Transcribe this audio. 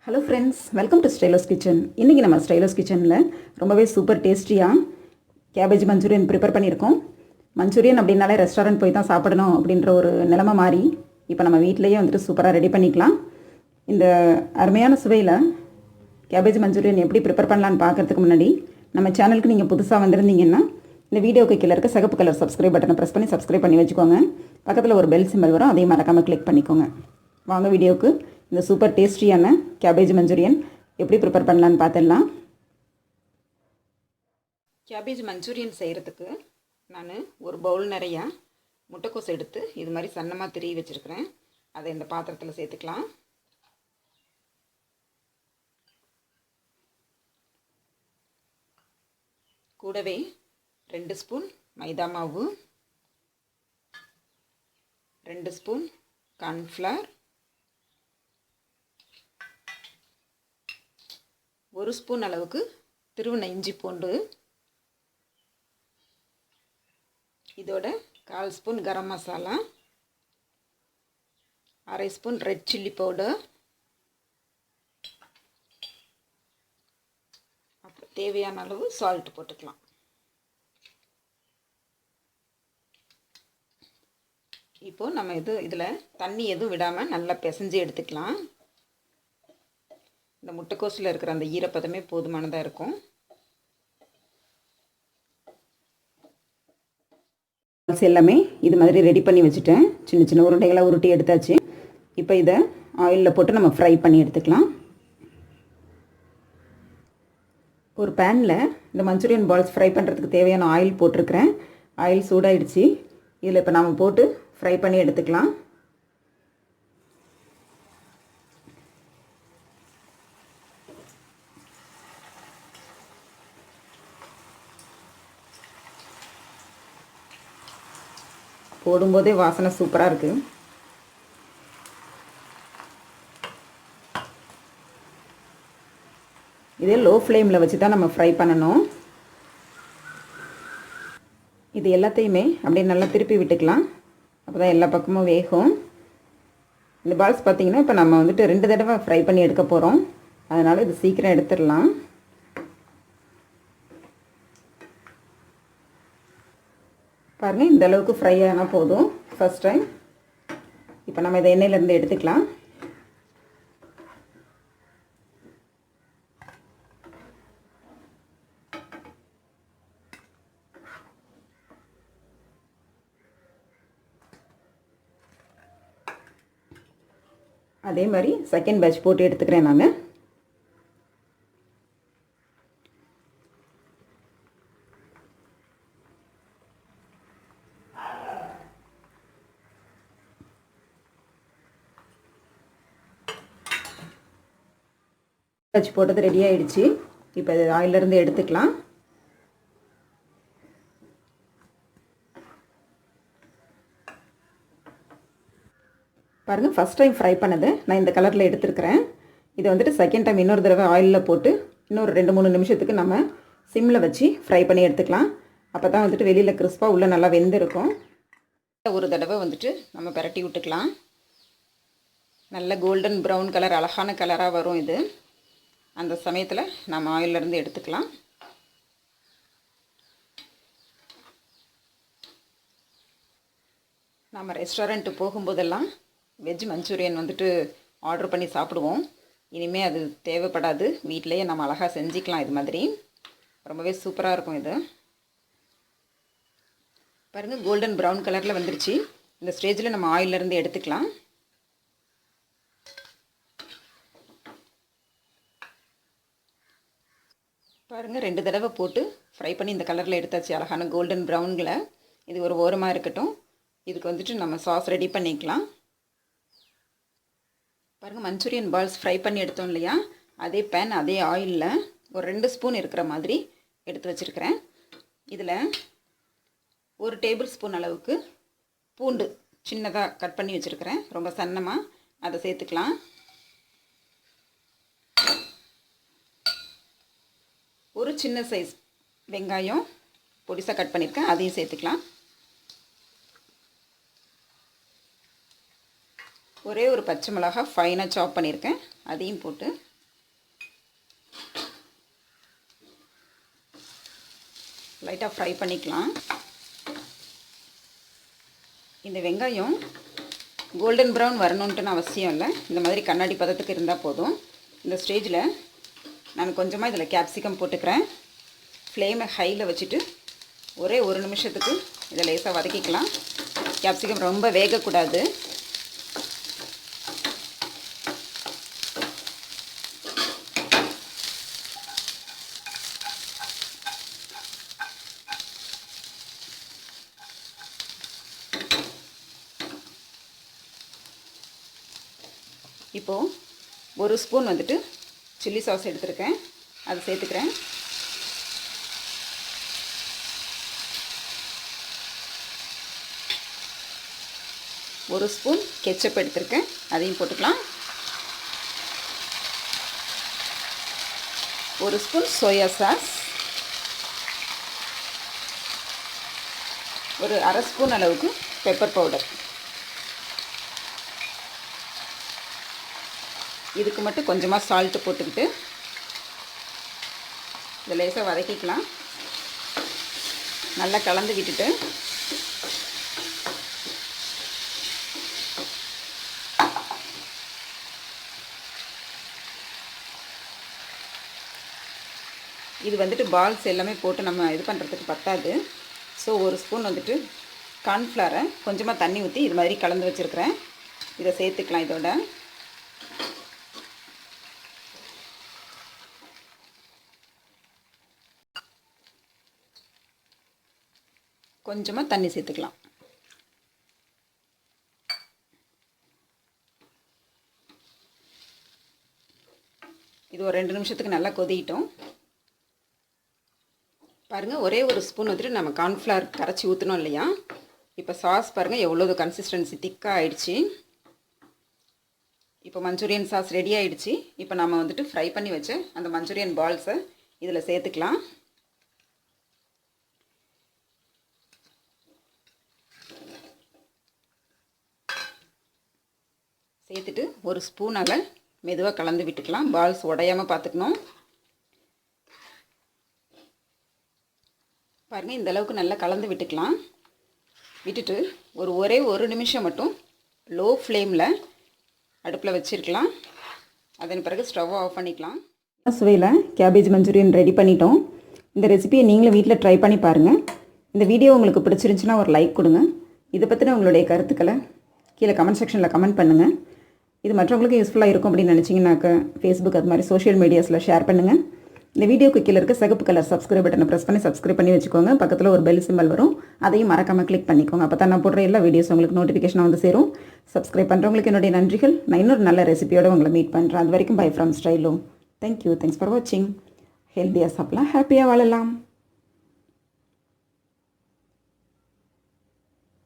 Hello friends, welcome to Stylos kitchen. இன்றைக்கி நம்ம Stylos கிச்சனில் ரொம்பவே சூப்பர் டேஸ்டியாக கேபேஜ் மஞ்சூரியன் ப்ரிப்பேர் பண்ணியிருக்கோம். மஞ்சூரியன் அப்படின்னாலே ரெஸ்டாரண்ட் போய் தான் சாப்பிடணும் அப்படின்ற ஒரு நிலைமை மாறி இப்போ நம்ம வீட்டிலையே வந்துட்டு சூப்பராக ரெடி பண்ணிக்கலாம். இந்த அருமையான சுவையில் கேபேஜ் மஞ்சூரியன் எப்படி ப்ரிப்பேர் பண்ணலான்னு பார்க்குறதுக்கு முன்னாடி நம்ம சேனலுக்கு நீங்கள் புதுசாக வந்திருந்தீங்கன்னா இந்த வீடியோக்கு கீழே இருக்க சிகப்பு கலர் சப்ஸ்கிரைப் பட்டனை ப்ரெஸ் பண்ணி சப்ஸ்கிரைப் பண்ணி வச்சுக்கோங்க. பக்கத்தில் ஒரு பெல் சிம்பல் வரும், அதையும் மறக்காமல் கிளிக் பண்ணிக்கோங்க. வாங்க வீடியோவுக்கு. இந்த சூப்பர் டேஸ்டியான கேபேஜ் மஞ்சூரியன் எப்படி ப்ரிப்பேர் பண்ணலான்னு பார்த்துடலாம். கேபேஜ் மஞ்சூரியன் செய்கிறதுக்கு நான் ஒரு பவுல் நிறையா முட்டைக்கோஸ் எடுத்து இது மாதிரி சன்னமாக திருவி வச்சுருக்கிறேன். அதை இந்த பாத்திரத்தில் சேர்த்துக்கலாம். கூடவே 2 ஸ்பூன் மைதா மாவு, 2 ஸ்பூன் கார்ன்ஃப்ளவர், 1 ஸ்பூன் அளவுக்கு திருவின இஞ்சி பூண்டு, இதோட 1/4 spoon garam masala, 1/2 spoon red chilli powder, அப்புறம் தேவையான அளவு சால்ட் போட்டுக்கலாம். இப்போது நம்ம இதில் தண்ணி எதுவும் விடாமல் நல்லா பிசைஞ்சு எடுத்துக்கலாம். இந்த முட்டைக்கோஸில் இருக்கிற அந்த ஈரப்பதமே போதுமானதாக இருக்கும். எல்லாமே இது மாதிரி ரெடி பண்ணி வச்சுட்டேன். சின்ன சின்ன உருண்டைகளாக உருட்டி எடுத்தாச்சு. இப்போ இதை ஆயிலில் போட்டு நம்ம ஃப்ரை பண்ணி எடுத்துக்கலாம். ஒரு பேனில் இந்த மஞ்சூரியன் பால்ஸ் ஃப்ரை பண்ணுறதுக்கு தேவையான ஆயில் போட்டிருக்கிறேன். ஆயில் சூடாயிடுச்சு. இதில் இப்போ நம்ம போட்டு ஃப்ரை பண்ணி எடுத்துக்கலாம். போடும்போதே வாசனை சூப்பராக இருக்குது. இதே லோ ஃப்ளேமில் வச்சு தான் நம்ம ஃப்ரை பண்ணணும். இது எல்லாத்தையுமே அப்படியே நல்லா திருப்பி விட்டுக்கலாம். அப்போ தான் எல்லா பக்கமும் வேகும். இந்த பால்ஸ் பார்த்திங்கன்னா இப்போ நம்ம வந்துட்டு 2 தடவை ஃப்ரை பண்ணி எடுக்க போகிறோம். அதனால் இது சீக்கிரம் எடுத்துடலாம். பாருங்கள், இந்த அளவுக்கு ஃப்ரை ஆனால் போதும் ஃபஸ்ட் டைம். இப்போ நம்ம இதை எண்ணெயிலேருந்து எடுத்துக்கலாம். அதே மாதிரி செகண்ட் பேட்ச் போட்டு எடுத்துக்கிறேன் நான். பேட்ச் போட்டது ரெடி ஆகிடுச்சு. இப்போ இது ஆயிலிருந்து எடுத்துக்கலாம். பாருங்கள், ஃபஸ்ட் டைம் ஃப்ரை பண்ணது நான் இந்த கலரில் எடுத்துருக்கிறேன். இதை வந்துட்டு செகண்ட் டைம் இன்னொரு தடவை ஆயிலில் போட்டு இன்னொரு 2-3 நிமிஷத்துக்கு நம்ம சிம்மில் வச்சு ஃப்ரை பண்ணி எடுத்துக்கலாம். அப்போ தான் வந்துட்டு வெளியில் கிறிஸ்பாக உள்ளே நல்லா வெந்திருக்கும். ஒரு தடவை வந்துட்டு நம்ம பரட்டி விட்டுக்கலாம். நல்ல கோல்டன் ப்ரௌன் கலர் அழகான கலராக வரும். இது அந்த சமயத்தில் நம்ம ஆயிலிருந்து எடுத்துக்கலாம். நம்ம ரெஸ்டாரண்ட்டு போகும்போதெல்லாம் வெஜ் மஞ்சூரியன் வந்துட்டு ஆர்டர் பண்ணி சாப்பிடுவோம். இனிமேல் அது தேவைப்படாது. வீட்டிலையே நம்ம அழகாக செஞ்சுக்கலாம். இது மாதிரி ரொம்பவே சூப்பராக இருக்கும். இது பாருங்கள், கோல்டன் ப்ரௌன் கலரில் வந்துருச்சு. இந்த ஸ்டேஜில் நம்ம ஆயிலிருந்து எடுத்துக்கலாம். பாருங்கள், 2 தடவை போட்டு ஃப்ரை பண்ணி இந்த கலரில் எடுத்தாச்சு. அழகான கோல்டன் ப்ரௌனில். இது ஒரு ஓரமாக இருக்கட்டும். இதுக்கு வந்துட்டு நம்ம சாஸ் ரெடி பண்ணிக்கலாம். பாருங்கள், மஞ்சூரியன் பால்ஸ் ஃப்ரை பண்ணி எடுத்தோம் இல்லையா, அதே பேன் அதே ஆயிலில் ஒரு 2 ஸ்பூன் இருக்கிற மாதிரி எடுத்து வச்சுருக்கிறேன். இதில் 1 டேபிள் ஸ்பூன் அளவுக்கு பூண்டு சின்னதாக கட் பண்ணி வச்சுருக்கிறேன், ரொம்ப சன்னமாக. அதை சேர்த்துக்கலாம். ஒரு சின்ன சைஸ் வெங்காயம் பொடிசாக கட் பண்ணியிருக்கேன், அதையும் சேர்த்துக்கலாம். ஒரே ஒரு பச்சை மிளகாய் ஃபைனாக சாப் பண்ணியிருக்கேன், அதையும் போட்டு லைட்டாக ஃப்ரை பண்ணிக்கலாம். இந்த வெங்காயம் கோல்டன் ப்ரௌன் வரணுன்ட்டுன்னு அவசியம் இல்லை. இந்த மாதிரி கண்ணாடி பதத்துக்கு இருந்தால் போதும். இந்த ஸ்டேஜில் நான் கொஞ்சமாக இதில் கேப்சிகம் போட்டுக்கிறேன். ஃப்ளேமை ஹையில் வச்சுட்டு ஒரே ஒரு நிமிஷத்துக்கு இதை லேசாக வதக்கிக்கலாம். கேப்சிகம் ரொம்ப வேகக்கூடாது. இப்போது ஒரு ஸ்பூன் வந்துட்டு சில்லி சாஸ் எடுத்துருக்கேன், அதை சேர்த்துக்கிறேன். ஒரு ஸ்பூன் கெச்சப் எடுத்துருக்கேன், அதையும் போட்டுக்கலாம். ஒரு ஸ்பூன் சோயா சாஸ், ஒரு அரை ஸ்பூன் அளவுக்கு பெப்பர் பவுடர். இதுக்கு மட்டும் கொஞ்சமாக சால்ட்டு போட்டுக்கிட்டு இதை லேசாக வதக்கிக்கலாம். நல்லா கலந்து விட்டுட்டு இது வந்துட்டு பால்ஸ் எல்லாமே போட்டு நம்ம இது பண்ணுறதுக்கு பத்தாது. ஸோ ஒரு ஸ்பூன் வந்துட்டு கார்ன்ஃப்ளவரை கொஞ்சமாக தண்ணி ஊற்றி இது மாதிரி கலந்து வச்சுருக்கிறேன். இதை சேர்த்துக்கலாம். இதோட கொஞ்சமாக தண்ணி சேர்த்துக்கலாம். இது ஒரு 2 நிமிஷத்துக்கு நல்லா கொதிக்கிட்டோம். பாருங்கள், ஒரே ஒரு ஸ்பூன் வந்துட்டு நம்ம கார்ன்ஃப்ளவர் கரைச்சி ஊற்றணும் இல்லையா. இப்போ சாஸ் பாருங்கள் எவ்வளோ கன்சிஸ்டன்சி திக்காக ஆயிடுச்சு. இப்போ மஞ்சூரியன் சாஸ் ரெடி ஆகிடுச்சு. இப்போ நம்ம வந்துட்டு ஃப்ரை பண்ணி வச்ச அந்த மஞ்சூரியன் பால்ஸை இதில் சேர்த்துக்கலாம். சேர்த்துட்டு ஒரு ஸ்பூனால் மெதுவாக கலந்து விட்டுக்கலாம். பால்ஸ் உடையாமல் பார்த்துக்கணும். பாருங்கள், இந்த அளவுக்கு நல்லா கலந்து விட்டுக்கலாம். விட்டுட்டு ஒரே ஒரு நிமிஷம் மட்டும் லோ ஃப்ளேமில் அடுப்பில் வச்சுருக்கலாம். அதன் பிறகு ஸ்டவ் ஆஃப் பண்ணிக்கலாம். சுவையில் கேபேஜ் மஞ்சூரியன் ரெடி பண்ணிட்டோம். இந்த ரெசிபியை நீங்களும் வீட்டில் ட்ரை பண்ணி பாருங்கள். இந்த வீடியோ உங்களுக்கு பிடிச்சிருந்துச்சுன்னா ஒரு லைக் கொடுங்க. இதை பற்றின உங்களுடைய கருத்துக்களை கீழே கமெண்ட் செக்ஷனில் கமெண்ட் பண்ணுங்கள். இது மற்றவங்களுக்கு யூஸ்ஃபுல்லாக இருக்கும் அப்படின்னு நினச்சிங்கனாக்க ஃபேஸ்புக் அது மாதிரி சோஷியல் மீடியாஸில் ஷேர் பண்ணுங்கள். இந்த வீடியோக்கு கீழே இருக்க சிகப்பு கலர் சப்ஸ்கிரைப் பட்டனை ப்ரெஸ் பண்ணி சப்ஸ்கிரைப் பண்ணி வச்சுக்கோங்க. பக்கத்தில் ஒரு பெல் சிம்பல் வரும், அதையும் மறக்காமல் கிளிக் பண்ணிக்கோங்க. அப்போ தான் நான் போடுற எல்லா வீடியோஸ் உங்களுக்கு நோட்டிஃபிகேஷனாக வந்து சேரும். சப்ஸ்கிரைப் பண்ணுறவங்களுக்கு என்னுடைய நன்றிகள். நான் இன்னொரு நல்ல ரெசிபியோடு உங்களை மீட் பண்ணுறேன். அது வரைக்கும் bye from Stylo. Thank you. Thanks for வாட்சிங். ஹெல்த்தியாக சாப்பிடலாம், ஹாப்பியாக வாழலாம்.